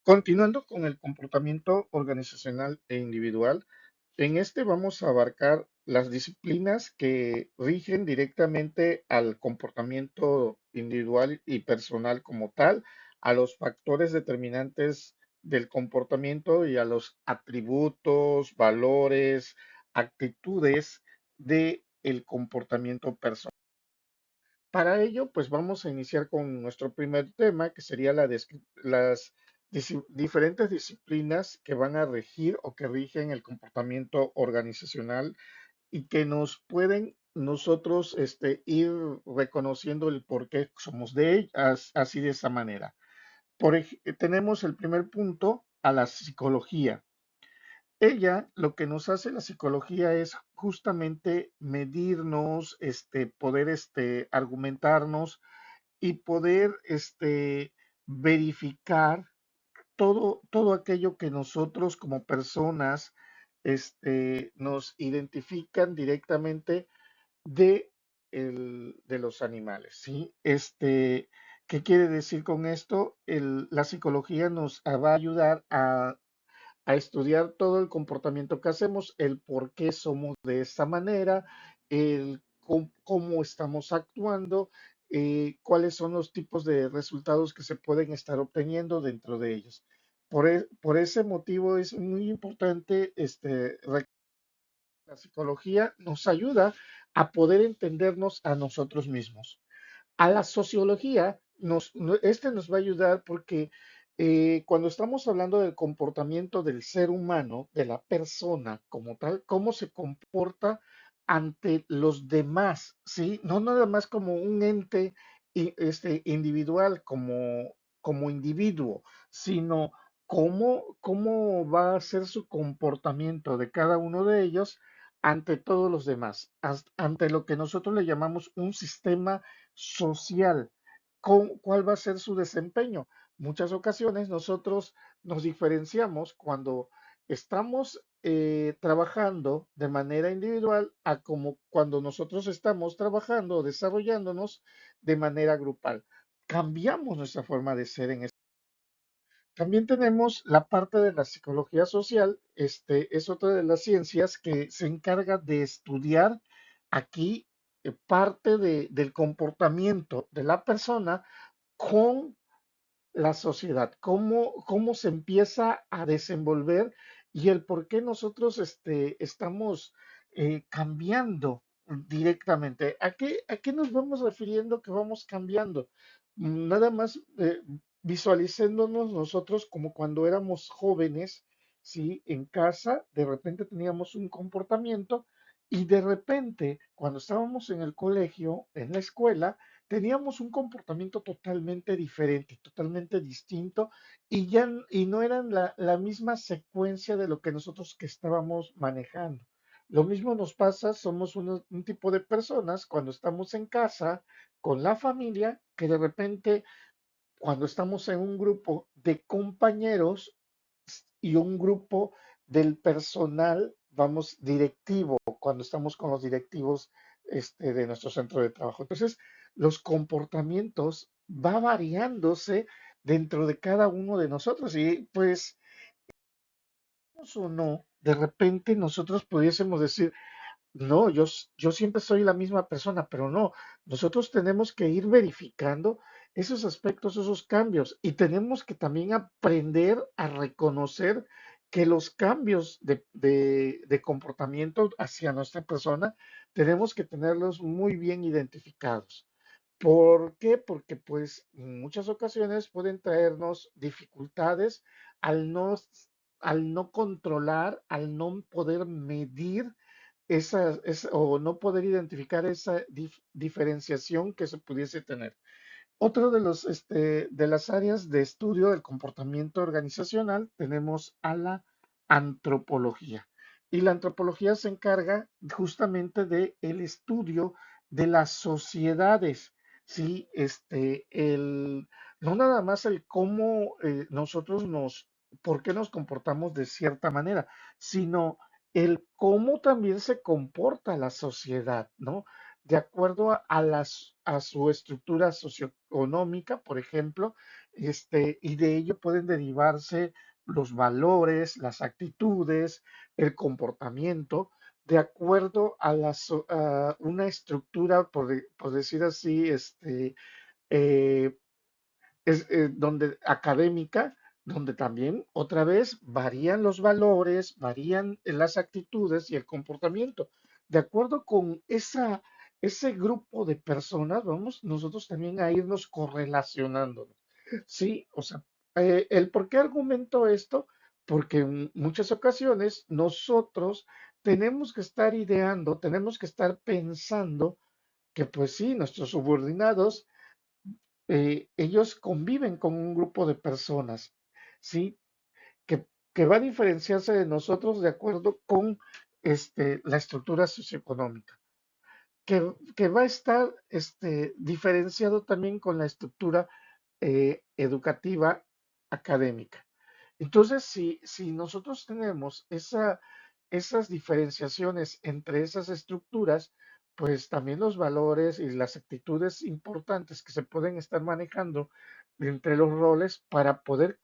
Continuando con el comportamiento organizacional e individual, en este vamos a abarcar las disciplinas que rigen directamente al comportamiento individual y personal como tal, a los factores determinantes del comportamiento y a los atributos, valores, actitudes del comportamiento personal. Para ello, pues vamos a iniciar con nuestro primer tema, que sería las diferentes disciplinas que van a regir o que rigen el comportamiento organizacional y que nos pueden nosotros ir reconociendo el por qué somos de ellas, así de esa manera. Tenemos el primer punto a la psicología. Ella, lo que nos hace la psicología es justamente medirnos, poder argumentarnos y poder verificar todo aquello que nosotros como personas nos identifican directamente de, de los animales, ¿sí? ¿Qué quiere decir con esto? La psicología nos va a ayudar a estudiar todo el comportamiento que hacemos, el por qué somos de esta manera, el cómo estamos actuando, cuáles son los tipos de resultados que se pueden estar obteniendo dentro de ellos. Por ese motivo es muy importante, la psicología nos ayuda a poder entendernos a nosotros mismos. A la sociología, nos va a ayudar porque cuando estamos hablando del comportamiento del ser humano, de la persona como tal, cómo se comporta ante los demás, ¿sí? No nada más como un ente individual, como individuo, sino cómo va a ser su comportamiento de cada uno de ellos ante todos los demás, ante lo que nosotros le llamamos un sistema social. ¿Cuál va a ser su desempeño? Muchas ocasiones nosotros nos diferenciamos cuando estamos trabajando de manera individual a como cuando nosotros estamos trabajando o desarrollándonos de manera grupal. Cambiamos nuestra forma de ser en este. También tenemos la parte de la psicología social, es otra de las ciencias que se encarga de estudiar aquí parte del comportamiento de la persona con la sociedad, cómo se empieza a desenvolver y el por qué nosotros estamos cambiando directamente. ¿A qué nos vamos refiriendo que vamos cambiando? Nada más visualizándonos nosotros como cuando éramos jóvenes, ¿sí? En casa, de repente teníamos un comportamiento y de repente, cuando estábamos en el colegio, en la escuela, teníamos un comportamiento totalmente diferente, totalmente distinto, y no eran la misma secuencia de lo que nosotros que estábamos manejando. Lo mismo nos pasa, somos un tipo de personas cuando estamos en casa con la familia, que de repente cuando estamos en un grupo de compañeros y un grupo del personal, vamos directivo, cuando estamos con los directivos de nuestro centro de trabajo. Entonces, los comportamientos va variándose dentro de cada uno de nosotros y pues, o no, de repente nosotros pudiésemos decir, no, yo siempre soy la misma persona, pero no, nosotros tenemos que ir verificando esos aspectos, esos cambios, y tenemos que también aprender a reconocer que los cambios de comportamiento hacia nuestra persona tenemos que tenerlos muy bien identificados. ¿Por qué? Porque pues en muchas ocasiones pueden traernos dificultades al no, al no controlar, al no poder medir o no poder identificar esa diferenciación que se pudiese tener. Otro de las áreas de estudio del comportamiento organizacional tenemos a la antropología. Y la antropología se encarga justamente de el estudio de las sociedades, ¿sí? No nada más el cómo por qué nos comportamos de cierta manera, sino el cómo también se comporta la sociedad, ¿no? de acuerdo a su estructura socioeconómica, por ejemplo, y de ello pueden derivarse los valores, las actitudes, el comportamiento, de acuerdo a una estructura, por decir así, eh, donde académica, donde también otra vez varían los valores, varían las actitudes y el comportamiento. De acuerdo con ese grupo de personas, vamos nosotros también a irnos correlacionándonos. Sí, o sea, el por qué argumento esto, porque en muchas ocasiones nosotros tenemos que estar ideando, tenemos que estar pensando que pues sí, nuestros subordinados ellos conviven con un grupo de personas, ¿sí? Que va a diferenciarse de nosotros de acuerdo con la estructura socioeconómica, que va a estar diferenciado también con la estructura educativa académica. Entonces, si nosotros tenemos esas diferenciaciones entre esas estructuras, pues también los valores y las actitudes importantes que se pueden estar manejando entre los roles para poder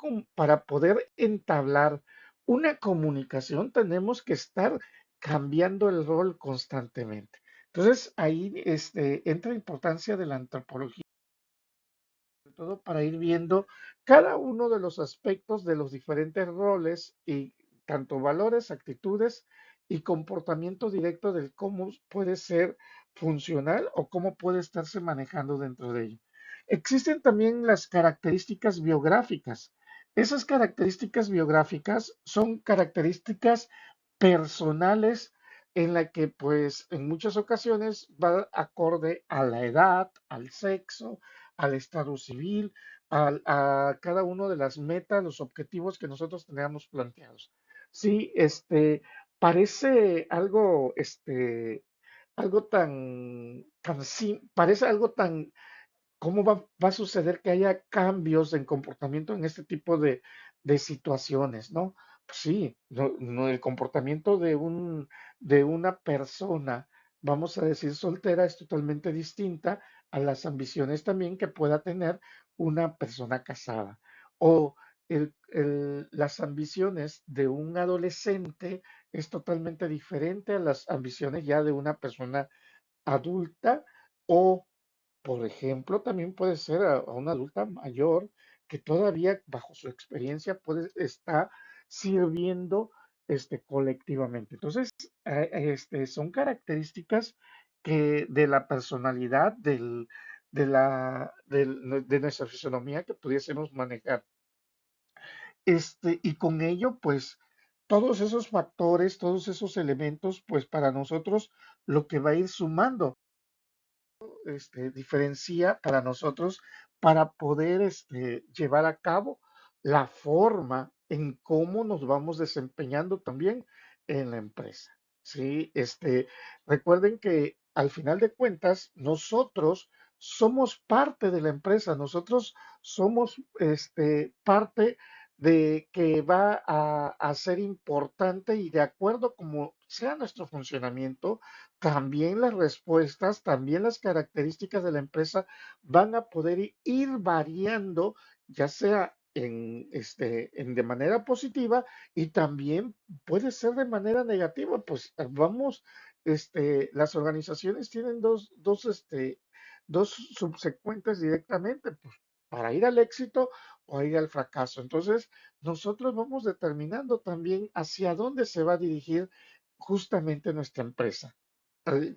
entablar una comunicación, tenemos que estar cambiando el rol constantemente. Entonces, ahí entra la importancia de la antropología todo para ir viendo cada uno de los aspectos de los diferentes roles y tanto valores, actitudes y comportamiento directo del cómo puede ser funcional o cómo puede estarse manejando dentro de ello. Existen también las características biográficas. Esas características biográficas son características personales en la que pues en muchas ocasiones va acorde a la edad, al sexo, al estado civil, a cada uno de las metas, los objetivos que nosotros teníamos planteados. Sí, parece algo, algo parece algo tan ¿cómo va a suceder que haya cambios en comportamiento en este tipo de situaciones, ¿no? Pues sí, el comportamiento de una persona, vamos a decir, soltera es totalmente distinta a las ambiciones también que pueda tener una persona casada. O las ambiciones de un adolescente es totalmente diferente a las ambiciones ya de una persona adulta o por ejemplo, también puede ser a una adulta mayor que todavía bajo su experiencia puede estar sirviendo colectivamente. Entonces, son características que de la personalidad de nuestra fisonomía que pudiésemos manejar. Y con ello, pues, todos esos factores, todos esos elementos, pues para nosotros lo que va a ir sumando diferencia para nosotros para poder llevar a cabo la forma en cómo nos vamos desempeñando también en la empresa. Sí, recuerden que al final de cuentas nosotros somos parte de la empresa, nosotros somos parte de que va a ser importante y de acuerdo como sea nuestro funcionamiento, también las respuestas, también las características de la empresa van a poder ir variando, ya sea de manera positiva y también puede ser de manera negativa. Pues vamos, las organizaciones tienen dos subsecuentes directamente, pues para ir al éxito o a ir al fracaso. Entonces, nosotros vamos determinando también hacia dónde se va a dirigir justamente nuestra empresa.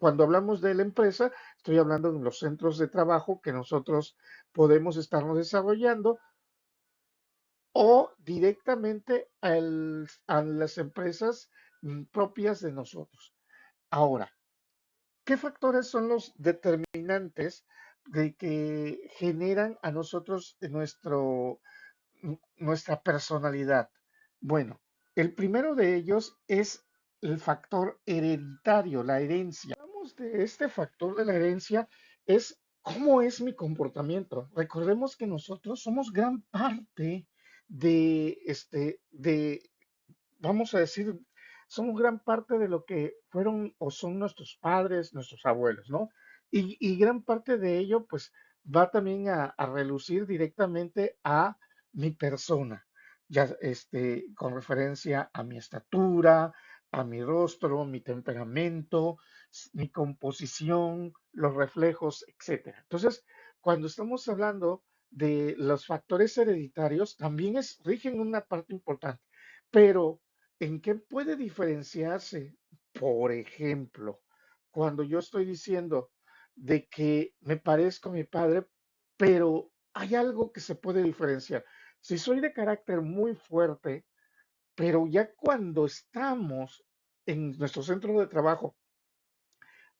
Cuando hablamos de la empresa, estoy hablando de los centros de trabajo que nosotros podemos estarnos desarrollando o directamente a las empresas propias de nosotros. Ahora, ¿qué factores son los determinantes de que generan a nosotros nuestra personalidad? Bueno, el primero de ellos es el factor hereditario, la herencia. Hablamos de este factor de la herencia, es cómo es mi comportamiento. Recordemos que nosotros somos gran parte vamos a decir, somos gran parte de lo que fueron o son nuestros padres, nuestros abuelos, ¿no? Y gran parte de ello, pues, va también a relucir directamente a mi persona, ya con referencia a mi estatura, a mi rostro, mi temperamento, mi composición, los reflejos, etcétera. Entonces, cuando estamos hablando de los factores hereditarios, también rigen una parte importante, pero ¿en qué puede diferenciarse? Por ejemplo, cuando yo estoy diciendo de que me parezco a mi padre, pero hay algo que se puede diferenciar. Si soy de carácter muy fuerte, pero ya cuando estamos en nuestro centro de trabajo,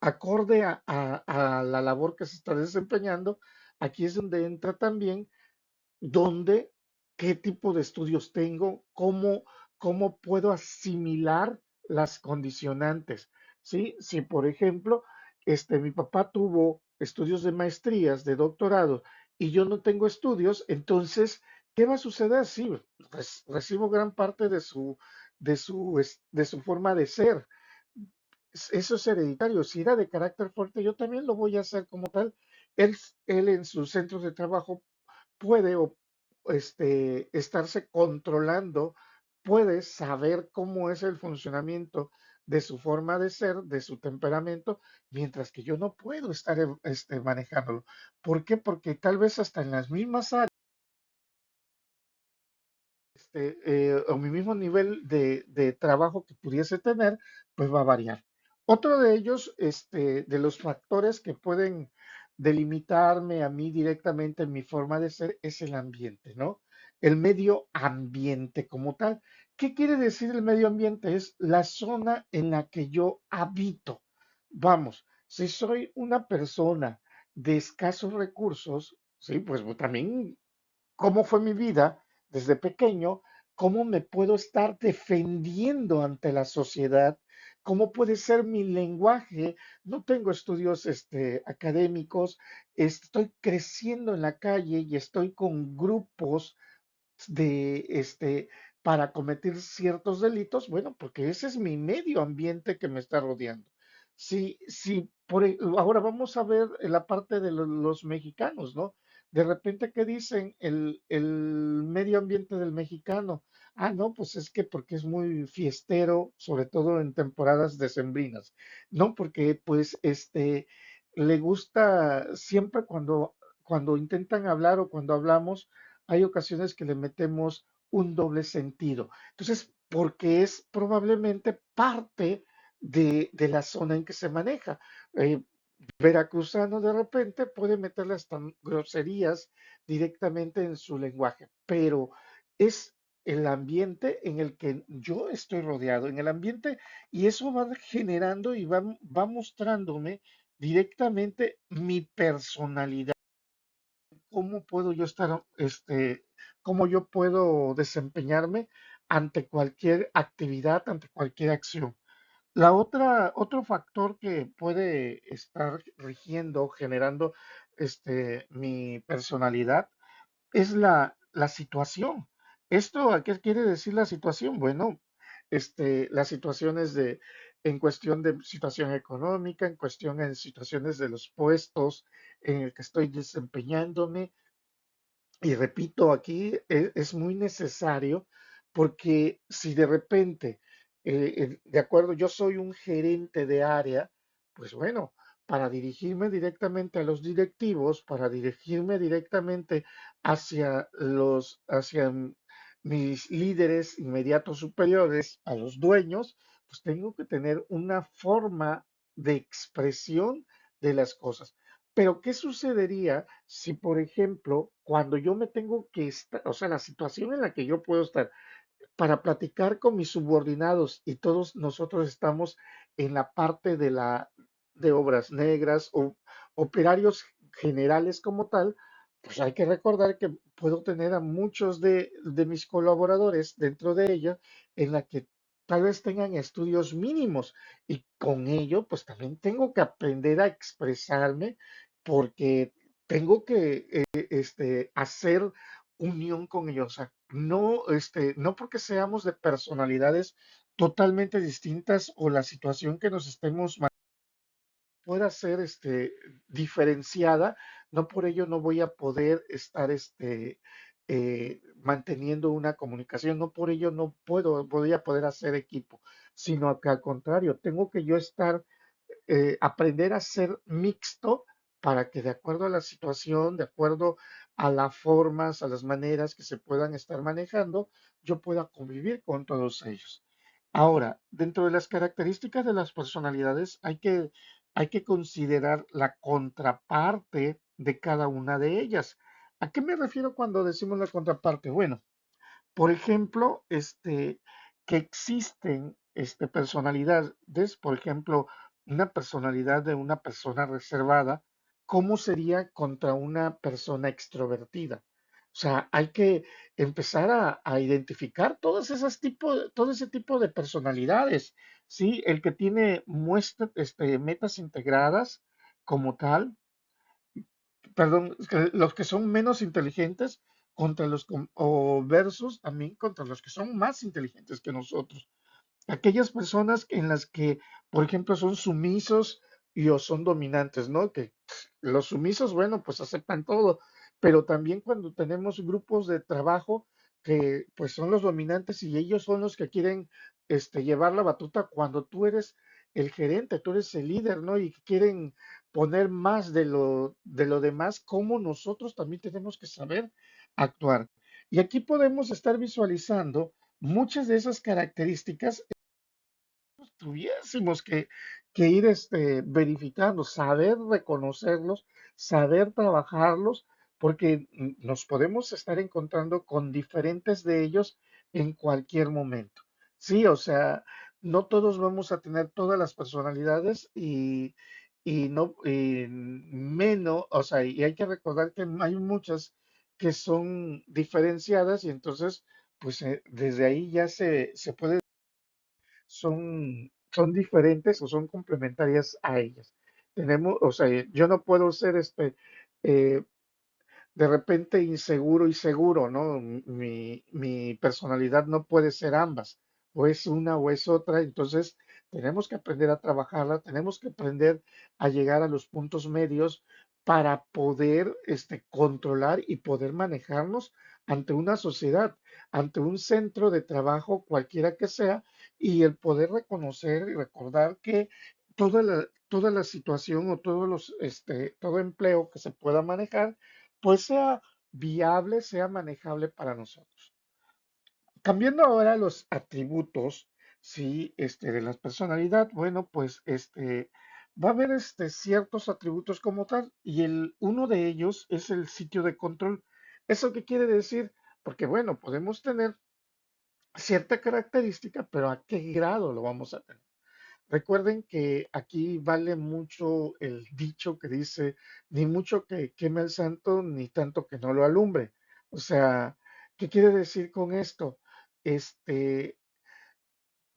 acorde a la labor que se está desempeñando, aquí es donde entra también dónde, qué tipo de estudios tengo, cómo puedo asimilar las condicionantes, ¿sí? Si, por ejemplo, mi papá tuvo estudios de maestrías, de doctorado, y yo no tengo estudios, entonces, ¿qué va a suceder? Sí, recibo gran parte de su forma de ser. Eso es hereditario. Si era de carácter fuerte, yo también lo voy a hacer como tal. Él en sus centros de trabajo puede estarse controlando, puede saber cómo es el funcionamiento de su forma de ser, de su temperamento, mientras que yo no puedo estar manejándolo. ¿Por qué? Porque tal vez hasta en las mismas áreas o mi mismo nivel de trabajo que pudiese tener, pues va a variar. Otro de ellos, de los factores que pueden delimitarme a mí directamente en mi forma de ser, es el ambiente, ¿no? El medio ambiente como tal. ¿Qué quiere decir el medio ambiente? Es la zona en la que yo habito. Vamos, si soy una persona de escasos recursos, sí, pues también cómo fue mi vida desde pequeño, cómo me puedo estar defendiendo ante la sociedad, cómo puede ser mi lenguaje. No tengo estudios académicos, estoy creciendo en la calle y estoy con grupos de para cometer ciertos delitos, bueno, porque ese es mi medio ambiente que me está rodeando. Si ahora vamos a ver la parte de los mexicanos, ¿no? De repente, ¿qué dicen el medio ambiente del mexicano? Ah, no, pues es que porque es muy fiestero, sobre todo en temporadas decembrinas, ¿no? Porque pues le gusta siempre cuando intentan hablar o cuando hablamos, hay ocasiones que le metemos un doble sentido. Entonces, porque es probablemente parte de la zona en que se maneja. Eh, Veracruzano de repente puede meterle hasta groserías directamente en su lenguaje, pero es el ambiente en el que yo estoy rodeado, en el ambiente, y eso va generando y va mostrándome directamente mi personalidad, cómo puedo yo estar, cómo yo puedo desempeñarme ante cualquier actividad, ante cualquier acción. Otro factor que puede estar rigiendo, generando mi personalidad es la situación. ¿Esto a qué quiere decir la situación? Bueno, las situaciones en cuestión de situación económica, en cuestión en situaciones de los puestos en el que estoy desempeñándome, y repito, aquí es muy necesario porque si de repente, de acuerdo, yo soy un gerente de área, pues bueno, para dirigirme directamente a los directivos, para dirigirme directamente hacia mis líderes inmediatos superiores, a los dueños, pues tengo que tener una forma de expresión de las cosas. Pero, ¿qué sucedería si, por ejemplo, cuando yo me tengo que estar, o sea, la situación en la que yo puedo estar para platicar con mis subordinados y todos nosotros estamos en la parte de obras negras o operarios generales como tal, pues hay que recordar que puedo tener a muchos de mis colaboradores dentro de ella en la que tal vez tengan estudios mínimos y con ello pues también tengo que aprender a expresarme porque tengo que hacer unión con ellos. O sea, no, no porque seamos de personalidades totalmente distintas o la situación que nos estemos pueda ser diferenciada, no por ello no voy a poder estar manteniendo una comunicación, no por ello no voy a poder hacer equipo, sino que al contrario, tengo que yo estar aprender a ser mixto para que de acuerdo a la situación, de acuerdo a las formas, a las maneras que se puedan estar manejando, yo pueda convivir con todos ellos. Ahora, dentro de las características de las personalidades hay que considerar la contraparte de cada una de ellas. ¿A qué me refiero cuando decimos la contraparte? Bueno, por ejemplo, que existen personalidades, por ejemplo, una personalidad de una persona reservada, ¿cómo sería contra una persona extrovertida? O sea, hay que empezar a identificar todo ese tipo de personalidades, ¿sí? El que tiene metas integradas como tal, perdón, los que son menos inteligentes o versus también contra los que son más inteligentes que nosotros. Aquellas personas en las que, por ejemplo, son sumisos y o son dominantes, ¿no? Que los sumisos, bueno, pues aceptan todo, pero también cuando tenemos grupos de trabajo que pues son los dominantes y ellos son los que quieren llevar la batuta cuando tú eres el gerente, tú eres el líder, ¿no? Y quieren poner más de lo demás, como nosotros también tenemos que saber actuar. Y aquí podemos estar visualizando muchas de esas características tuviésemos que ir verificando, saber reconocerlos, saber trabajarlos, porque nos podemos estar encontrando con diferentes de ellos en cualquier momento. Sí, o sea, no todos vamos a tener todas las personalidades y no y menos, o sea, y hay que recordar que hay muchas que son diferenciadas y entonces, pues desde ahí ya se puede son diferentes o son complementarias a ellas. Tenemos, o sea, yo no puedo ser eh, de repente inseguro y seguro, ¿no? Mi personalidad no puede ser ambas, o es una o es otra, entonces tenemos que aprender a trabajarla, tenemos que aprender a llegar a los puntos medios para poder controlar y poder manejarnos ante una sociedad, ante un centro de trabajo, cualquiera que sea, y el poder reconocer y recordar que toda la situación o todo empleo que se pueda manejar pues sea viable, sea manejable para nosotros. Cambiando ahora los atributos, sí, de la personalidad, bueno, pues va a haber ciertos atributos como tal, y uno de ellos es el sitio de control. ¿Eso qué quiere decir? Porque, bueno, podemos tener cierta característica, pero ¿a qué grado lo vamos a tener? Recuerden que aquí vale mucho el dicho que dice, ni mucho que queme el santo, ni tanto que no lo alumbre. O sea, ¿qué quiere decir con esto? Este,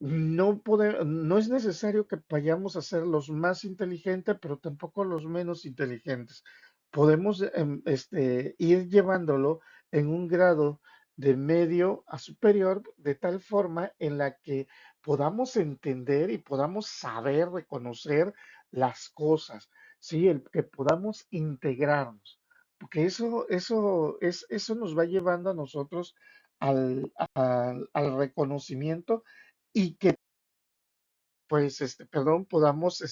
no es necesario que vayamos a ser los más inteligentes, pero tampoco los menos inteligentes. Podemos ir llevándolo en un grado de medio a superior, de tal forma en la que podamos entender y podamos saber reconocer las cosas, ¿sí? El que podamos integrarnos, porque eso nos va llevando a nosotros al reconocimiento y que pues, perdón, podamos,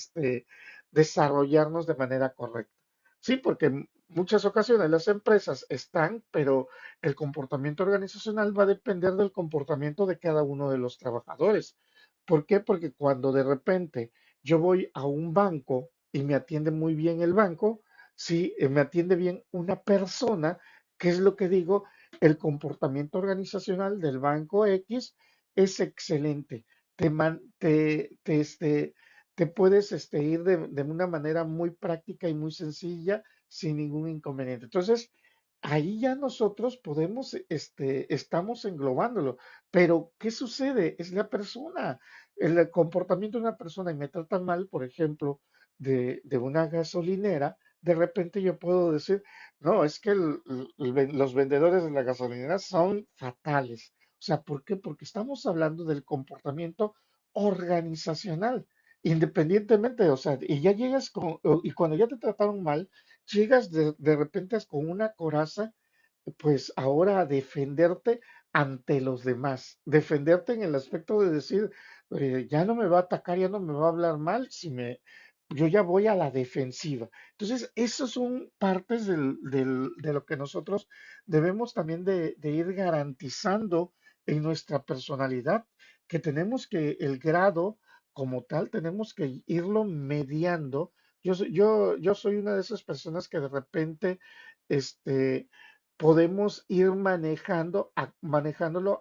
desarrollarnos de manera correcta. Sí, porque en muchas ocasiones las empresas están, pero el comportamiento organizacional va a depender del comportamiento de cada uno de los trabajadores. ¿Por qué? Porque cuando de repente yo voy a un banco y me atiende muy bien el banco, sí, me atiende bien una persona, ¿qué es lo que digo? El comportamiento organizacional del banco X es excelente te puedes ir de una manera muy práctica y muy sencilla sin ningún inconveniente. Entonces, ahí ya nosotros podemos, estamos englobándolo. Pero, ¿qué sucede? Es la persona, el comportamiento de una persona y me tratan mal, por ejemplo, de una gasolinera. De repente yo puedo decir, no, es que los vendedores de la gasolinera son fatales. O sea, ¿por qué? Porque estamos hablando del comportamiento organizacional independientemente, o sea, y ya llegas y cuando ya te trataron mal, llegas de repente con una coraza, pues ahora a defenderte ante los demás, defenderte en el aspecto de decir, ya no me va a atacar, ya no me va a hablar mal, yo ya voy a la defensiva. Entonces, esos son partes de lo que nosotros debemos también de ir garantizando en nuestra personalidad, que tenemos que el grado como tal, tenemos que irlo mediando. Yo soy una de esas personas que de repente, este, podemos ir manejándolo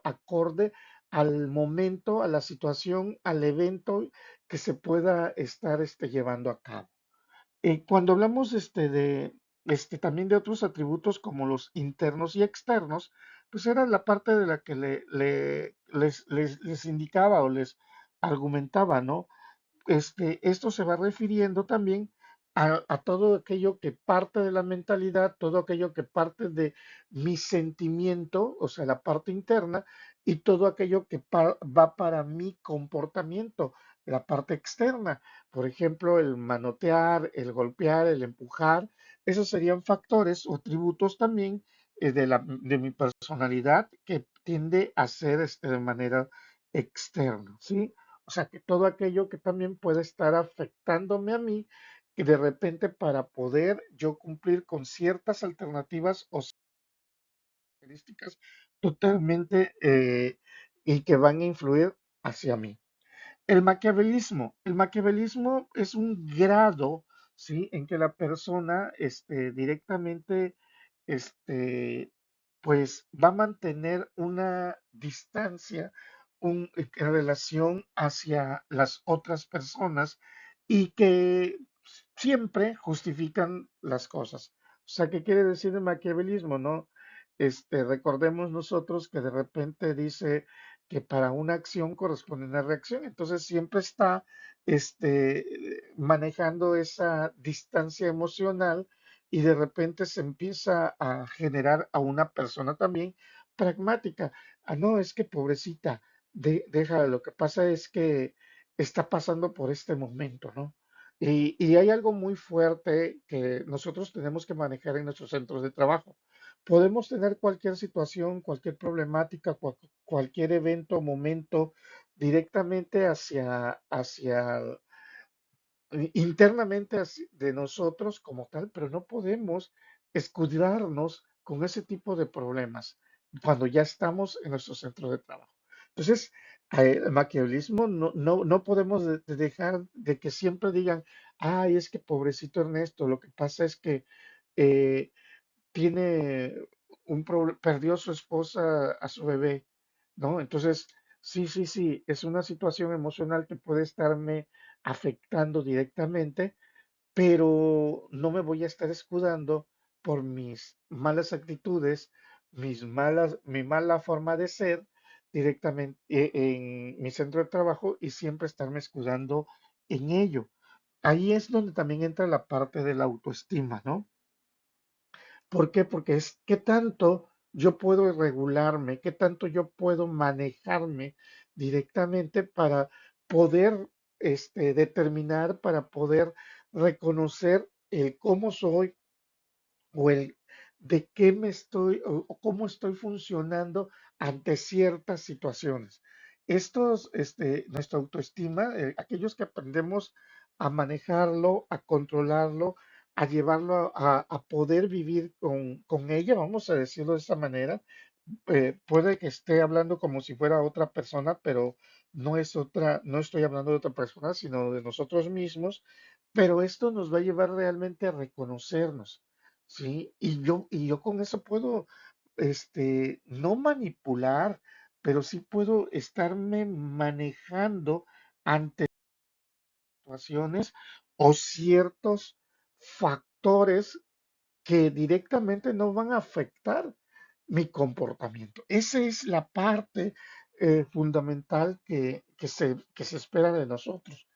acorde al momento, a la situación, al evento que se pueda estar llevando a cabo. Cuando hablamos también de otros atributos como los internos y externos, pues era la parte de la que les indicaba o les argumentaba, ¿no? Esto se va refiriendo también a todo aquello que parte de la mentalidad, todo aquello que parte de mi sentimiento, o sea, la parte interna, y todo aquello que va para mi comportamiento, la parte externa. Por ejemplo, el manotear, el golpear, el empujar, esos serían factores o tributos también de mi personalidad que tiende a ser de manera externa, ¿sí? O sea, que todo aquello que también puede estar afectándome a mí, y de repente para poder yo cumplir con ciertas alternativas o características totalmente y que van a influir hacia mí. El maquiavelismo es un grado, ¿sí? En que la persona, directamente, este, pues va a mantener una distancia, en relación hacia las otras personas y que siempre justifican las cosas. O sea, ¿qué quiere decir el maquiavelismo, no? Recordemos nosotros que de repente dice que para una acción corresponde una reacción. Entonces siempre está manejando esa distancia emocional y de repente se empieza a generar a una persona también pragmática. Ah, no, es que pobrecita, deja, lo que pasa es que está pasando por este momento, ¿no? Y hay algo muy fuerte que nosotros tenemos que manejar en nuestros centros de trabajo. Podemos tener cualquier situación, cualquier problemática, cualquier evento, momento directamente hacia internamente de nosotros como tal, pero no podemos escudarnos con ese tipo de problemas cuando ya estamos en nuestro centro de trabajo. Entonces, el maquiavelismo no podemos dejar de que siempre digan, ay, es que pobrecito Ernesto, lo que pasa es que eh, tiene perdió a su esposa, a su bebé, ¿no? Entonces, sí, sí, sí, es una situación emocional que puede estarme afectando directamente, pero no me voy a estar escudando por mis malas actitudes, mi mala forma de ser directamente en mi centro de trabajo y siempre estarme escudando en ello. Ahí es donde también entra la parte de la autoestima, ¿no? ¿Por qué? Porque es qué tanto yo puedo regularme, qué tanto yo puedo manejarme directamente para poder determinar, para poder reconocer el cómo soy o el de qué me estoy o cómo estoy funcionando ante ciertas situaciones. Nuestra autoestima, aquellos que aprendemos a manejarlo, a controlarlo, a llevarlo a poder vivir con ella, vamos a decirlo de esta manera, puede que esté hablando como si fuera otra persona, pero no estoy hablando de otra persona, sino de nosotros mismos, pero esto nos va a llevar realmente a reconocernos, ¿sí? Y yo con eso puedo, no manipular, pero sí puedo estarme manejando ante situaciones o ciertos factores que directamente no van a afectar mi comportamiento. Esa es la parte fundamental que se espera de nosotros.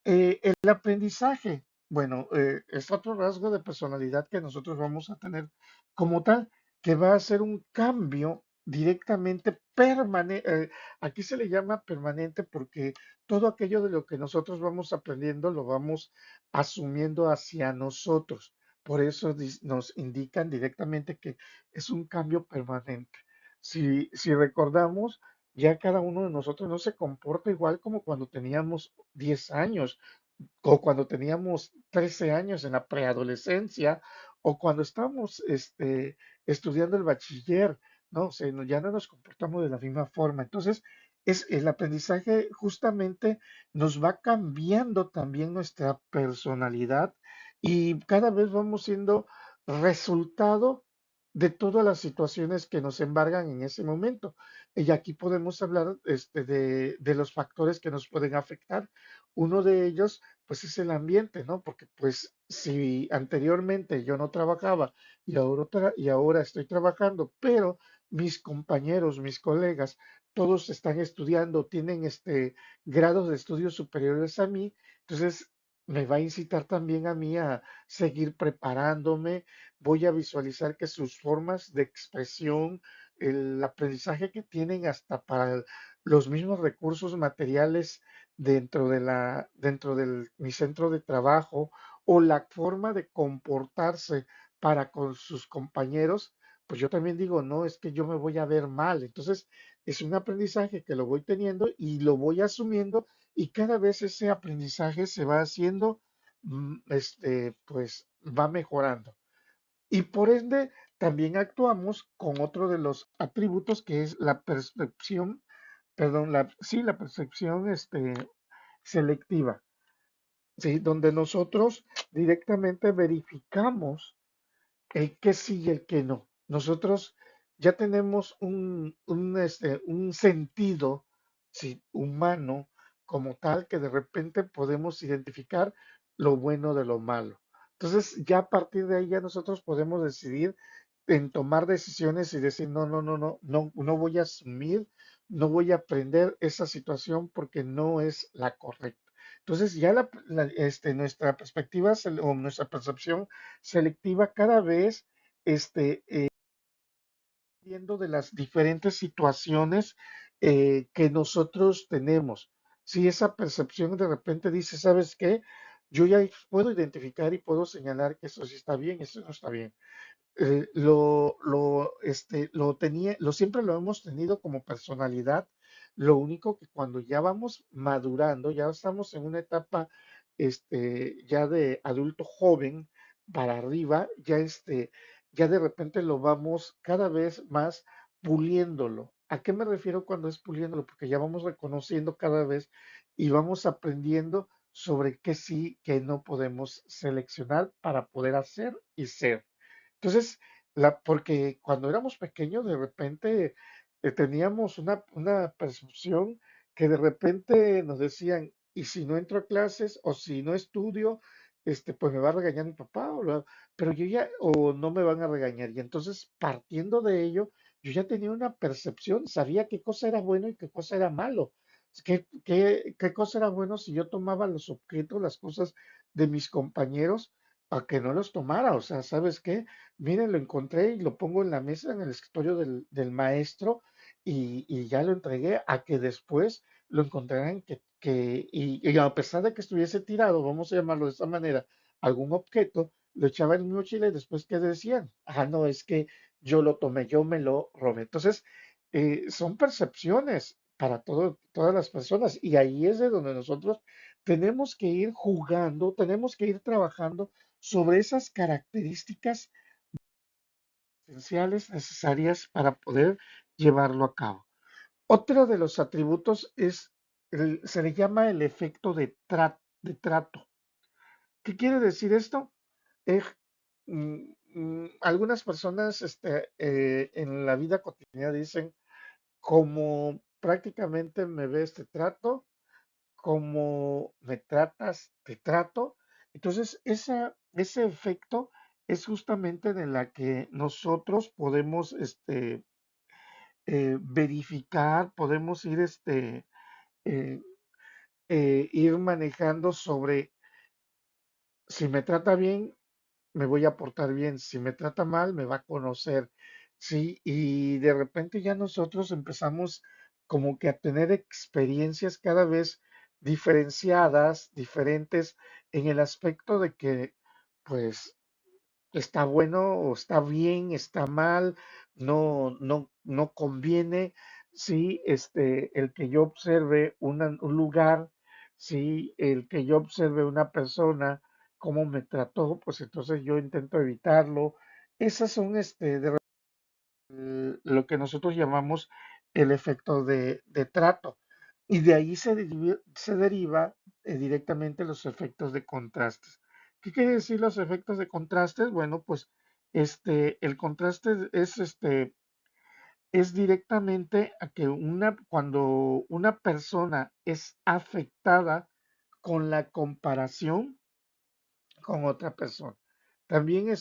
El aprendizaje, bueno, es otro rasgo de personalidad que nosotros vamos a tener como tal, que va a ser un cambio. directamente permanente. Aquí se le llama permanente porque todo aquello de lo que nosotros vamos aprendiendo lo vamos asumiendo hacia nosotros. Por eso nos indican directamente que es un cambio permanente. Si recordamos, ya cada uno de nosotros no se comporta igual como cuando teníamos 10 años o cuando teníamos 13 años en la preadolescencia, o cuando estábamos estudiando el bachiller, ¿no? O sea, ya no nos comportamos de la misma forma. Entonces, el aprendizaje justamente nos va cambiando también nuestra personalidad y cada vez vamos siendo resultado de todas las situaciones que nos embargan en ese momento. Y aquí podemos hablar de los factores que nos pueden afectar. Uno de ellos pues es el ambiente, ¿no? Porque pues si anteriormente yo no trabajaba y ahora estoy trabajando, pero mis compañeros, mis colegas, todos están estudiando, tienen grados de estudios superiores a mí, entonces me va a incitar también a mí a seguir preparándome, voy a visualizar que sus formas de expresión, el aprendizaje que tienen hasta para los mismos recursos materiales dentro de mi centro de trabajo o la forma de comportarse para con sus compañeros, pues yo también digo, no, es que yo me voy a ver mal. Entonces, es un aprendizaje que lo voy teniendo y lo voy asumiendo y cada vez ese aprendizaje se va haciendo, pues va mejorando. Y por ende, también actuamos con otro de los atributos que es la percepción, perdón, sí, la percepción selectiva, ¿sí? Donde nosotros directamente verificamos el que sí y el que no. Nosotros ya tenemos un sentido, sí, humano como tal que de repente podemos identificar lo bueno de lo malo. Entonces, ya a partir de ahí ya nosotros podemos decidir en tomar decisiones y decir, no, no, no, no, no, no voy a asumir, no voy a aprender esa situación porque no es la correcta. Entonces, ya nuestra perspectiva o nuestra percepción selectiva cada vez viendo de las diferentes situaciones que nosotros tenemos. Si esa percepción de repente dice, ¿sabes qué? Yo ya puedo identificar y puedo señalar que eso sí está bien, eso no está bien. Lo tenía, siempre lo hemos tenido como personalidad. Lo único que cuando ya vamos madurando, ya estamos en una etapa, ya de adulto joven para arriba, ya de repente lo vamos cada vez más puliéndolo. ¿A qué me refiero cuando es puliéndolo? Porque ya vamos reconociendo cada vez y vamos aprendiendo sobre qué sí, qué no podemos seleccionar para poder hacer y ser. Entonces, porque cuando éramos pequeños, de repente teníamos una percepción que de repente nos decían, y si no entro a clases o si no estudio, pues me va a regañar mi papá, pero yo ya, o no me van a regañar. Y entonces, partiendo de ello, yo ya tenía una percepción, sabía qué cosa era bueno y qué cosa era malo. ¿Qué cosa era bueno si yo tomaba los objetos, las cosas de mis compañeros, a que no los tomara? O sea, ¿sabes qué? Miren, lo encontré y lo pongo en la mesa, en el escritorio del maestro, y ya lo entregué a que después lo encontraran y a pesar de que estuviese tirado, vamos a llamarlo de esta manera, algún objeto, lo echaba en mi mochila y después, ¿qué decían? Ah, no, es que yo lo tomé, yo me lo robé. Entonces, son percepciones para todas las personas y ahí es de donde nosotros tenemos que ir jugando, tenemos que ir trabajando sobre esas características esenciales necesarias para poder llevarlo a cabo. Otro de los atributos se le llama el efecto de trato. ¿Qué quiere decir esto? Eh, Algunas personas en la vida cotidiana dicen, como prácticamente me ves, te trato, como me tratas, te trato. Entonces, ese efecto es justamente de la que nosotros podemos verificar, podemos eh, ir manejando sobre si me trata bien, me voy a portar bien, si me trata mal, me va a conocer, ¿sí? Y de repente ya nosotros empezamos como que a tener experiencias cada vez diferenciadas, diferentes, en el aspecto de que, pues, está bueno o está bien, está mal, no conviene, sí, el que yo observe un lugar, sí, el que yo observe una persona, cómo me trató, pues entonces yo intento evitarlo. Esas son, lo que nosotros llamamos el efecto de trato. Y de ahí se deriva directamente los efectos de contrastes. ¿Qué quiere decir los efectos de contrastes? Bueno, pues el contraste es directamente a que cuando una persona es afectada con la comparación con otra persona. También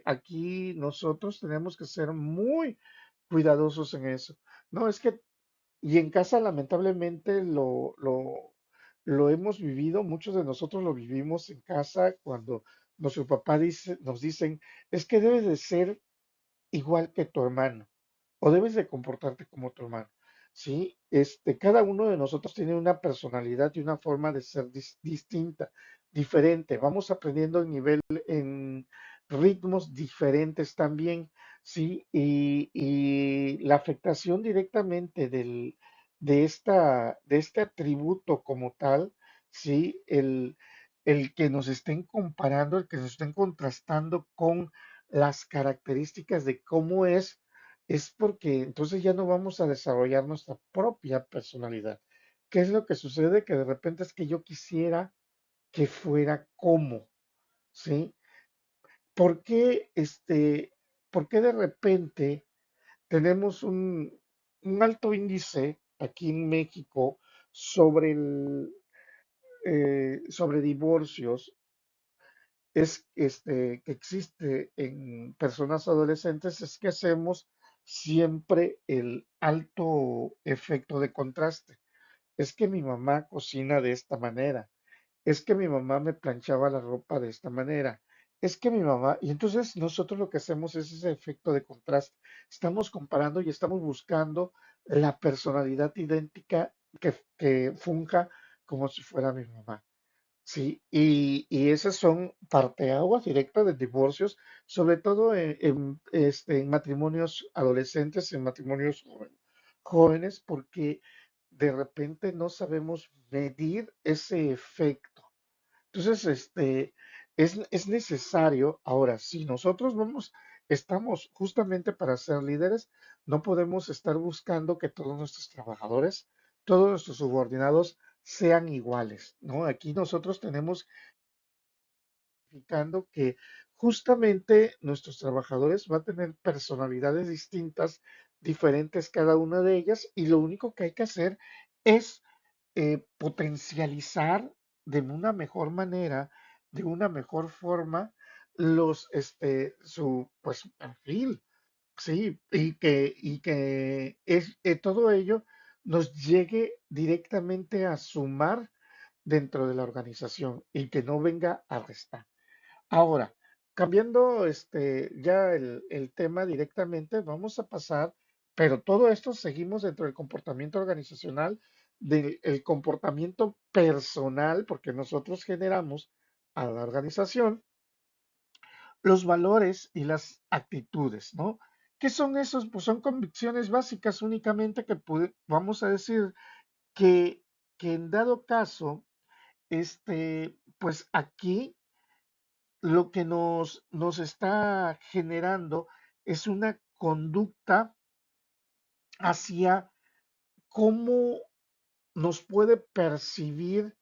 aquí nosotros tenemos que ser muy cuidadosos en eso. No, es que, y en casa lamentablemente lo hemos vivido, muchos de nosotros lo vivimos en casa cuando nuestro papá nos dicen, es que debes de ser igual que tu hermano o debes de comportarte como tu hermano. Sí, cada uno de nosotros tiene una personalidad y una forma de ser distinta, diferente. Vamos aprendiendo en ritmos diferentes también, sí, y la afectación directamente de este atributo como tal, sí, el que nos estén comparando, el que nos estén contrastando con las características de cómo es porque entonces ya no vamos a desarrollar nuestra propia personalidad. ¿Qué es lo que sucede? Que de repente es que yo quisiera que fuera como, ¿sí? ¿Por qué, por qué de repente tenemos un alto índice aquí en México sobre divorcios que existe en personas adolescentes es que hacemos siempre el alto efecto de contraste. Es que mi mamá cocina de esta manera. Es que mi mamá me planchaba la ropa de esta manera. Es que mi mamá, y entonces nosotros lo que hacemos es ese efecto de contraste. Estamos comparando y estamos buscando la personalidad idéntica que funja como si fuera mi mamá. Sí, y esas son parteaguas directas de divorcios, sobre todo en matrimonios adolescentes, en matrimonios jóvenes, porque de repente no sabemos medir ese efecto. Entonces, es necesario, ahora, si nosotros estamos justamente para ser líderes, no podemos estar buscando que todos nuestros trabajadores, todos nuestros subordinados sean iguales, ¿no? Aquí nosotros tenemos indicando que justamente nuestros trabajadores van a tener personalidades distintas, diferentes cada una de ellas, y lo único que hay que hacer es potencializar de una mejor manera, de una mejor forma, su perfil, sí, y que todo ello nos llegue directamente a sumar dentro de la organización y que no venga a restar. Ahora, cambiando ya el tema directamente, vamos a pasar, pero todo esto seguimos dentro del comportamiento organizacional, del el comportamiento personal, porque nosotros generamos a la organización los valores y las actitudes, ¿no? ¿Qué son esos? Pues son convicciones básicas únicamente que vamos a decir que, que en dado caso, pues aquí lo que nos está generando es una conducta hacia cómo nos puede percibir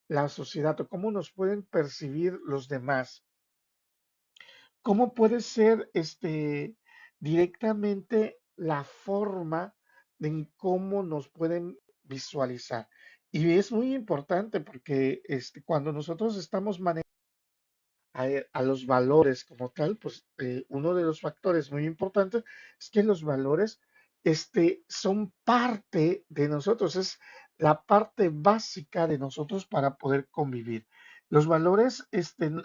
la sociedad o cómo nos pueden percibir los demás. ¿Cómo puede ser directamente la forma en cómo nos pueden visualizar? Y es muy importante porque cuando nosotros estamos manejando a los valores como tal, pues uno de los factores muy importantes es que los valores son parte de nosotros, es la parte básica de nosotros para poder convivir. Los valores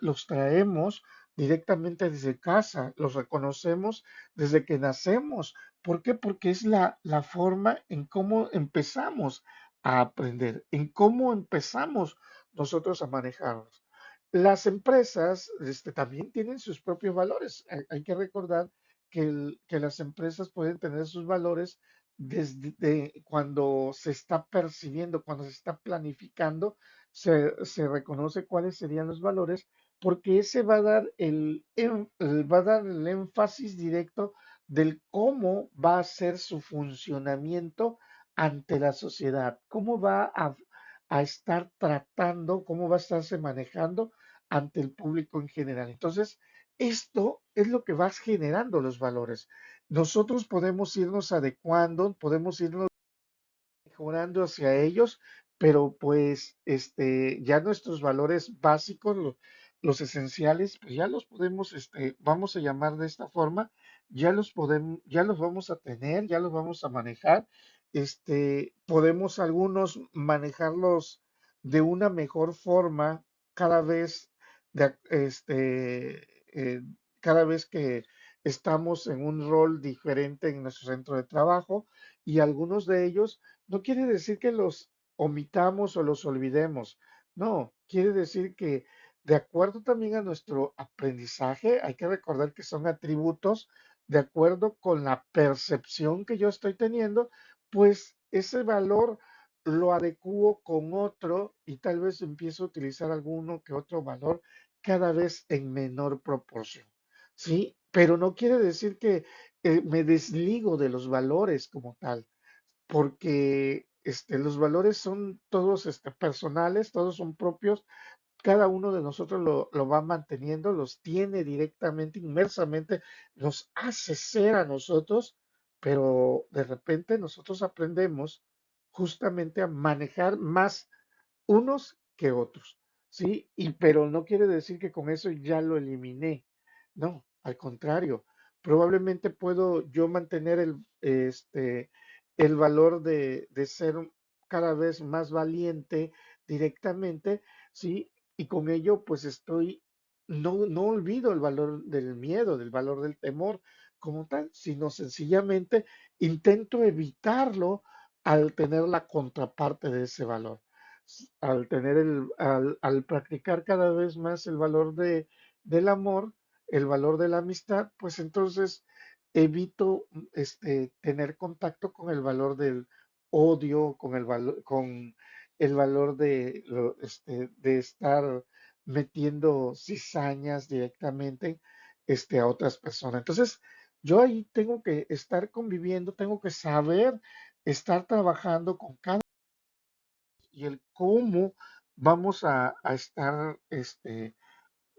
los traemos directamente desde casa, los reconocemos desde que nacemos. ¿Por qué? Porque es la forma en cómo empezamos a aprender, en cómo empezamos nosotros a manejarnos. Las empresas también tienen sus propios valores. Hay que recordar que las empresas pueden tener sus valores desde cuando se está percibiendo, cuando se está planificando, se reconoce cuáles serían los valores, porque ese va a dar va a dar el énfasis directo del cómo va a ser su funcionamiento ante la sociedad, cómo va a estar tratando, cómo va a estarse manejando ante el público en general. Entonces, esto es lo que va generando los valores. Nosotros podemos irnos adecuando, podemos irnos mejorando hacia ellos, pero pues ya nuestros valores básicos, los esenciales, pues ya los podemos, vamos a llamar de esta forma, ya los podemos, ya los vamos a tener, ya los vamos a manejar. Podemos algunos manejarlos de una mejor forma cada vez, de, cada vez que estamos en un rol diferente en nuestro centro de trabajo, y algunos de ellos no quiere decir que los omitamos o los olvidemos. No, quiere decir que de acuerdo también a nuestro aprendizaje, hay que recordar que son atributos de acuerdo con la percepción que yo estoy teniendo, pues ese valor lo adecuo con otro y tal vez empiezo a utilizar alguno que otro valor cada vez en menor proporción. ¿Sí? Pero no quiere decir que me desligo de los valores como tal, porque los valores son todos personales, todos son propios, cada uno de nosotros lo va manteniendo, los tiene directamente, inmersamente, nos hace ser a nosotros, pero de repente nosotros aprendemos justamente a manejar más unos que otros, ¿sí? Pero no quiere decir que con eso ya lo eliminé. No, al contrario, probablemente puedo yo mantener el valor de ser cada vez más valiente directamente, ¿sí? Y con ello, pues no olvido el valor del miedo, del valor del temor como tal, sino sencillamente intento evitarlo al tener la contraparte de ese valor, al practicar cada vez más el valor del amor, el valor de la amistad, pues entonces evito tener contacto con el valor del odio, con el valor de estar metiendo cizañas directamente a otras personas. Entonces, yo ahí tengo que estar conviviendo, tengo que saber estar trabajando con cada y el cómo vamos a estar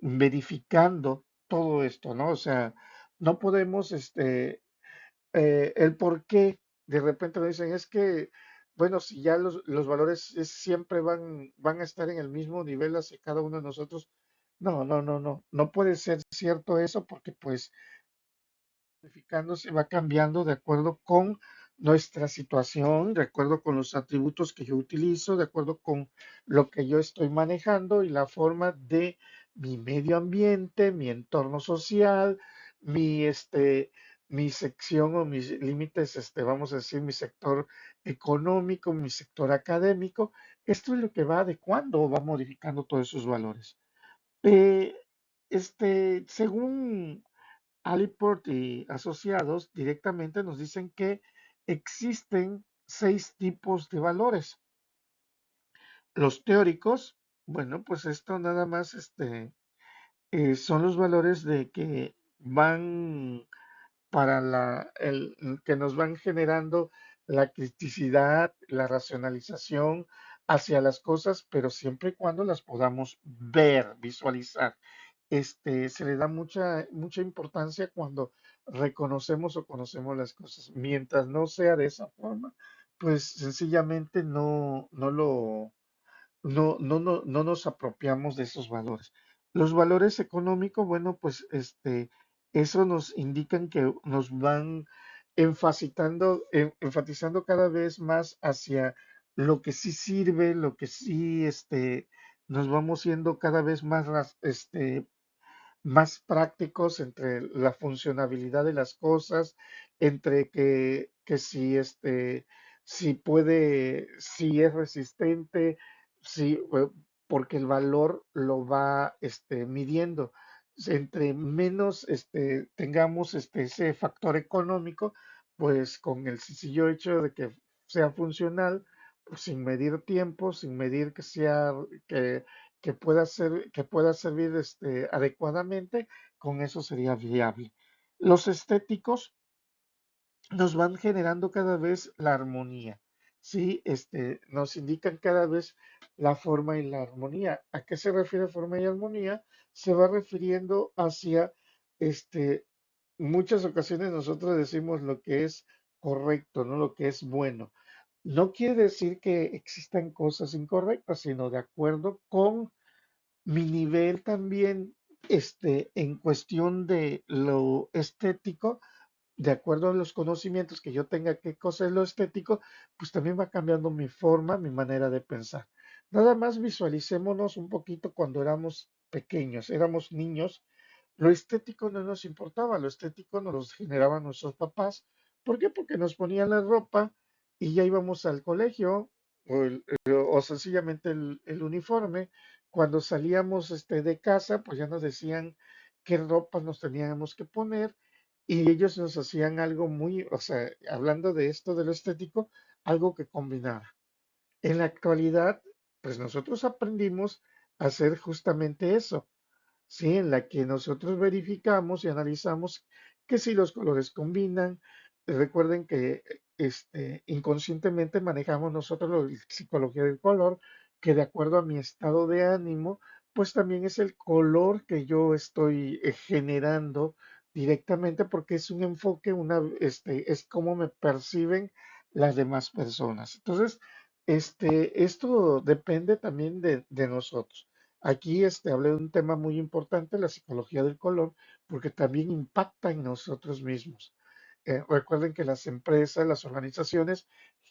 verificando todo esto, ¿no? O sea, no podemos, el por qué de repente me dicen, es que, bueno, si ya los valores siempre van a estar en el mismo nivel hacia cada uno de nosotros. No, no, no, no, no puede ser cierto eso porque pues modificándose, va cambiando de acuerdo con nuestra situación, de acuerdo con los atributos que yo utilizo, de acuerdo con lo que yo estoy manejando y la forma de mi medio ambiente, mi entorno social, mi, mi sección o mis límites, vamos a decir, mi sector económico, mi sector académico. Esto es lo que va adecuando o va modificando todos esos valores. Eh, según Aliport y asociados directamente nos dicen que existen 6 tipos de valores. Los teóricos, bueno, pues esto nada más son los valores de que van para que nos van generando la criticidad, la racionalización hacia las cosas, pero siempre y cuando las podamos ver, visualizar. Se le da mucha importancia cuando reconocemos o conocemos las cosas. Mientras no sea de esa forma, pues sencillamente no nos apropiamos de esos valores. Los valores económicos, bueno, pues eso nos indican que nos van enfatizando cada vez más hacia lo que sí sirve, lo que sí nos vamos siendo cada vez más más prácticos entre la funcionabilidad de las cosas, entre que si si puede, si es resistente, si, porque el valor lo va midiendo. Entre menos tengamos ese factor económico, pues con el sencillo hecho de que sea funcional, pues, sin medir tiempo, sin medir que sea que que pueda servir adecuadamente, con eso sería viable. Los estéticos nos van generando cada vez la armonía, ¿sí? Nos indican cada vez la forma y la armonía. ¿A qué se refiere forma y armonía? Se va refiriendo hacia, este, muchas ocasiones nosotros decimos lo que es correcto, no lo que es bueno. No quiere decir que existan cosas incorrectas, sino de acuerdo con mi nivel también, en cuestión de lo estético, de acuerdo a los conocimientos que yo tenga, qué cosa es lo estético, pues también va cambiando mi forma, mi manera de pensar. Nada más visualicémonos un poquito cuando éramos pequeños, éramos niños. Lo estético no nos importaba, lo estético nos lo generaban nuestros papás. ¿Por qué? Porque nos ponían la ropa y ya íbamos al colegio o sencillamente el uniforme. Cuando salíamos de casa, pues ya nos decían qué ropa nos teníamos que poner y ellos nos hacían algo muy, o sea, hablando de esto de lo estético, algo que combinara. En la actualidad, pues nosotros aprendimos a hacer justamente eso, ¿sí? En la que nosotros verificamos y analizamos que si los colores combinan. Recuerden que inconscientemente manejamos nosotros la psicología del color, que de acuerdo a mi estado de ánimo, pues también es el color que yo estoy generando directamente porque es un enfoque, es como me perciben las demás personas. Entonces, esto depende también de nosotros. Aquí hablé de un tema muy importante, la psicología del color, porque también impacta en nosotros mismos. Recuerden que las empresas, las organizaciones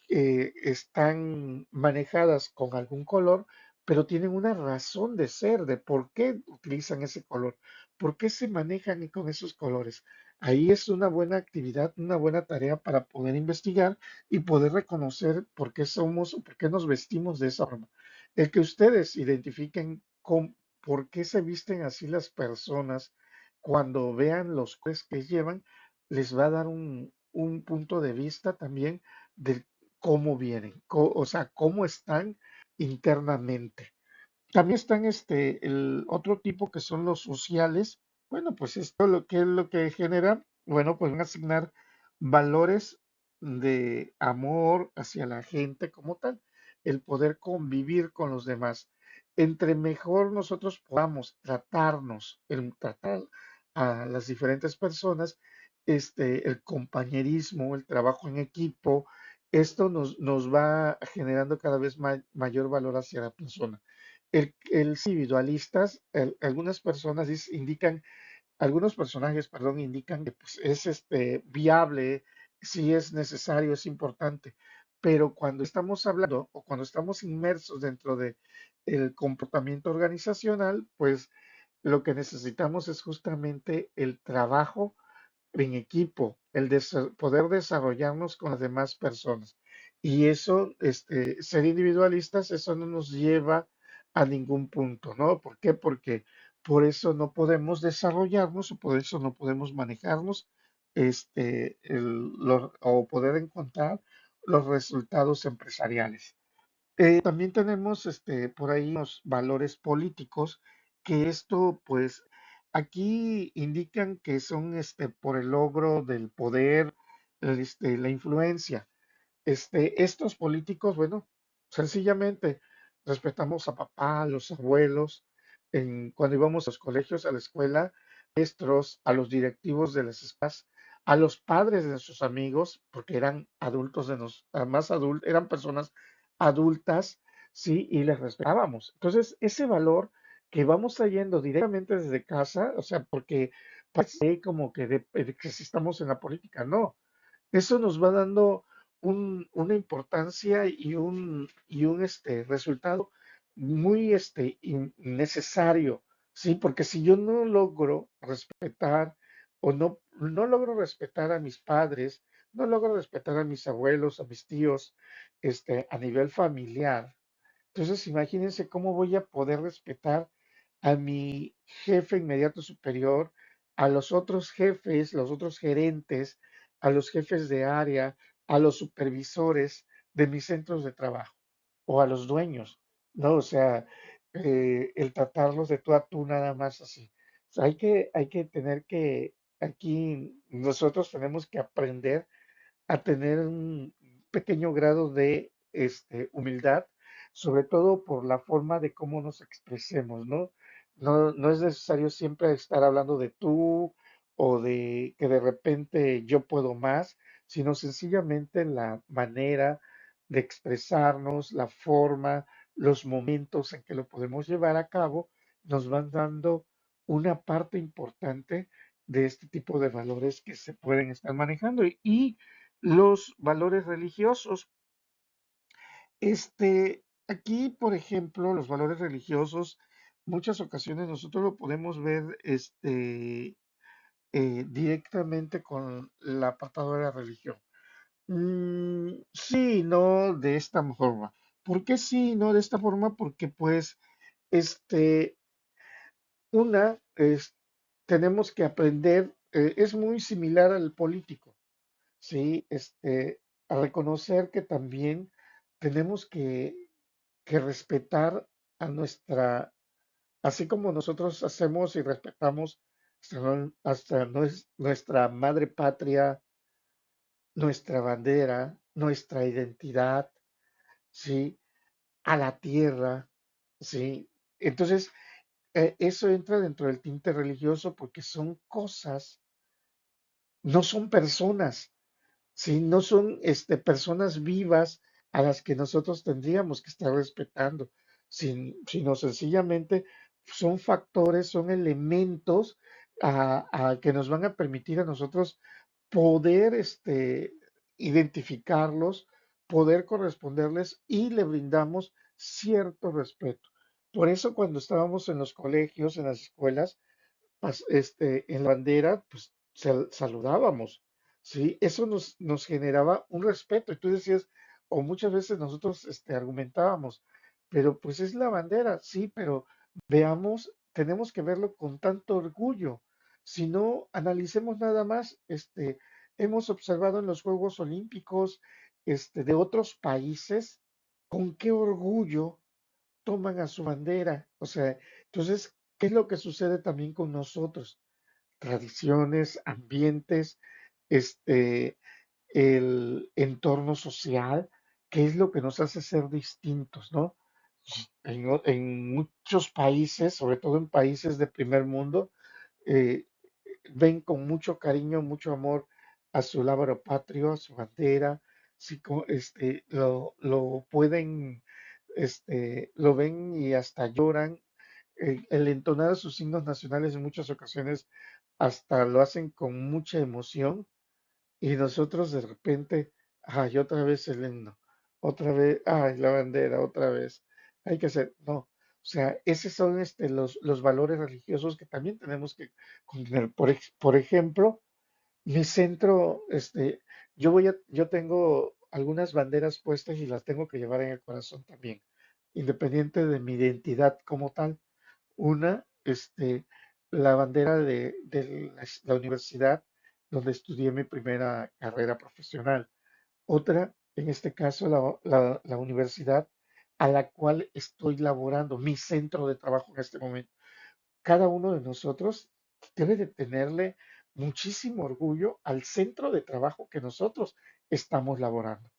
están manejadas con algún color, pero tienen una razón de ser, de por qué utilizan ese color, por qué se manejan con esos colores. Ahí es una buena actividad, una buena tarea para poder investigar y poder reconocer por qué somos o por qué nos vestimos de esa forma. El que ustedes identifiquen por qué se visten así las personas cuando vean los colores que llevan, les va a dar un punto de vista también de cómo vienen, o sea, cómo están internamente. También están el otro tipo que son los sociales. Bueno, pues esto lo que es lo que genera, bueno, pues van a asignar valores de amor hacia la gente como tal, el poder convivir con los demás. Entre mejor nosotros podamos tratarnos, el tratar a las diferentes personas, el compañerismo, el trabajo en equipo, esto nos va generando cada vez mayor valor hacia la persona. El individualistas, algunas personas indican, algunos personajes, perdón, indican que pues, es viable, si es necesario, es importante, pero cuando estamos hablando o cuando estamos inmersos dentro de el comportamiento organizacional, pues lo que necesitamos es justamente el trabajo en equipo, poder desarrollarnos con las demás personas. Y eso, ser individualistas, eso no nos lleva a ningún punto, ¿no? ¿Por qué? Porque por eso no podemos desarrollarnos o por eso no podemos manejarnos, o poder encontrar los resultados empresariales. También tenemos por ahí los valores políticos, que esto, pues, aquí indican que son por el logro del poder, la influencia. Estos políticos, bueno, sencillamente respetamos a papá, a los abuelos, cuando íbamos a los colegios, a la escuela, maestros, a los directivos de las escuelas, a los padres de nuestros amigos, porque eran adultos más adultos, eran personas adultas, sí, y les respetábamos. Entonces, ese valor que vamos trayendo directamente desde casa, o sea, porque parece como que, de que si estamos en la política, no, eso nos va dando una importancia y un resultado muy necesario, Sí, porque si yo no logro respetar o no logro respetar a mis padres, no logro respetar a mis abuelos, a mis tíos, a nivel familiar, entonces imagínense cómo voy a poder respetar a mi jefe inmediato superior, a los otros jefes, los otros gerentes, a los jefes de área, a los supervisores de mis centros de trabajo o a los dueños, ¿no? O sea, el tratarlos de tú a tú nada más así. O sea, hay que tener que, aquí nosotros tenemos que aprender a tener un pequeño grado de humildad, sobre todo por la forma de cómo nos expresemos, ¿no? No es necesario siempre estar hablando de tú o de que de repente yo puedo más, sino sencillamente la manera de expresarnos, la forma, los momentos en que lo podemos llevar a cabo, nos van dando una parte importante de este tipo de valores que se pueden estar manejando. Y los valores religiosos. Aquí, por ejemplo, los valores religiosos, muchas ocasiones nosotros lo podemos ver directamente con el apartado de la religión. Sí, no de esta forma. ¿Por qué sí, no de esta forma? Porque pues, este, tenemos que aprender, es muy similar al político. Sí, a reconocer que también tenemos que respetar a así como nosotros hacemos y respetamos nuestra madre patria, nuestra bandera, nuestra identidad, sí, a la tierra, sí. Entonces, eso entra dentro del tinte religioso porque son cosas, no son personas. Sí, no son personas vivas a las que nosotros tendríamos que estar respetando, sino sencillamente son factores, son elementos que nos van a permitir a nosotros poder identificarlos, poder corresponderles y le brindamos cierto respeto. Por eso cuando estábamos en los colegios, en las escuelas, en la bandera, pues saludábamos, ¿sí? Eso nos generaba un respeto. Y tú decías, o muchas veces nosotros argumentábamos, pero pues es la bandera, sí, pero veamos, tenemos que verlo con tanto orgullo. Si no, analicemos nada más, hemos observado en los Juegos Olímpicos, de otros países, con qué orgullo toman a su bandera. O sea, entonces, ¿qué es lo que sucede también con nosotros? Tradiciones, ambientes, este, el entorno social, ¿qué es lo que nos hace ser distintos, ¿no? En muchos países, sobre todo en países de primer mundo, eh, ven con mucho cariño, mucho amor a su lábaro patrio, a su bandera, si lo pueden, lo ven y hasta lloran. El entonar sus himnos nacionales en muchas ocasiones hasta lo hacen con mucha emoción y nosotros de repente, ay, otra vez el himno, otra vez, ay, la bandera, otra vez. Hay que hacer, no. O sea, esos son los valores religiosos que también tenemos que contener. Por ejemplo, mi centro, yo tengo algunas banderas puestas y las tengo que llevar en el corazón también, independiente de mi identidad como tal. Una, la bandera de la universidad donde estudié mi primera carrera profesional. Otra, en este caso, la universidad a la cual estoy laborando, mi centro de trabajo en este momento. Cada uno de nosotros debe de tenerle muchísimo orgullo al centro de trabajo que nosotros estamos laborando.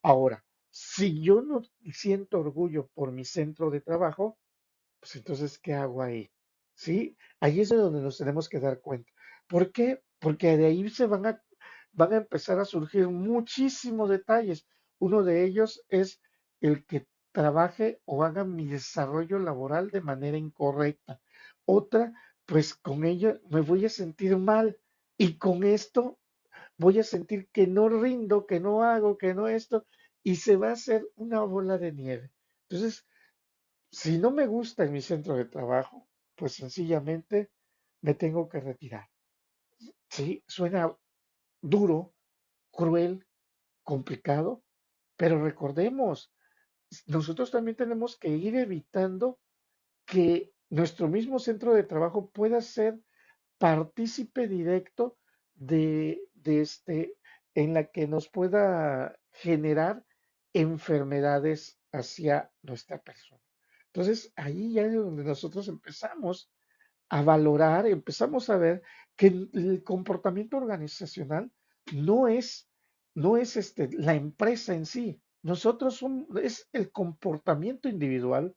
Ahora, si yo no siento orgullo por mi centro de trabajo, pues entonces, ¿qué hago ahí? ¿Sí? Ahí es de donde nos tenemos que dar cuenta. ¿Por qué? Porque de ahí van a empezar a surgir muchísimos detalles. Uno de ellos es el que trabaje o haga mi desarrollo laboral de manera incorrecta. Otra, pues con ello me voy a sentir mal y con esto voy a sentir que no rindo, que no hago, que no esto, y se va a hacer una bola de nieve. Entonces, si no me gusta en mi centro de trabajo, pues sencillamente me tengo que retirar. Sí, suena duro, cruel, complicado, pero recordemos, nosotros también tenemos que ir evitando que nuestro mismo centro de trabajo pueda ser partícipe directo en la que nos pueda generar enfermedades hacia nuestra persona. Entonces, ahí ya es donde nosotros empezamos a valorar, empezamos a ver que el comportamiento organizacional no es, no es la empresa en sí. Es el comportamiento individual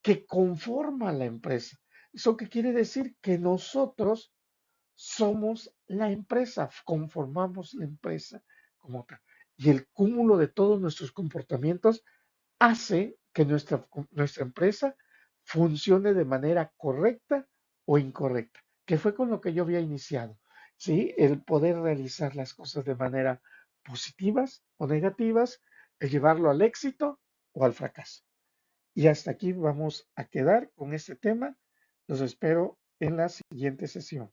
que conforma la empresa. ¿Eso qué quiere decir? Que nosotros somos la empresa, conformamos la empresa como tal. Y el cúmulo de todos nuestros comportamientos hace que nuestra empresa funcione de manera correcta o incorrecta, que fue con lo que yo había iniciado, ¿sí? El poder realizar las cosas de manera positivas o negativas, el llevarlo al éxito o al fracaso. Y hasta aquí vamos a quedar con este tema. Los espero en la siguiente sesión.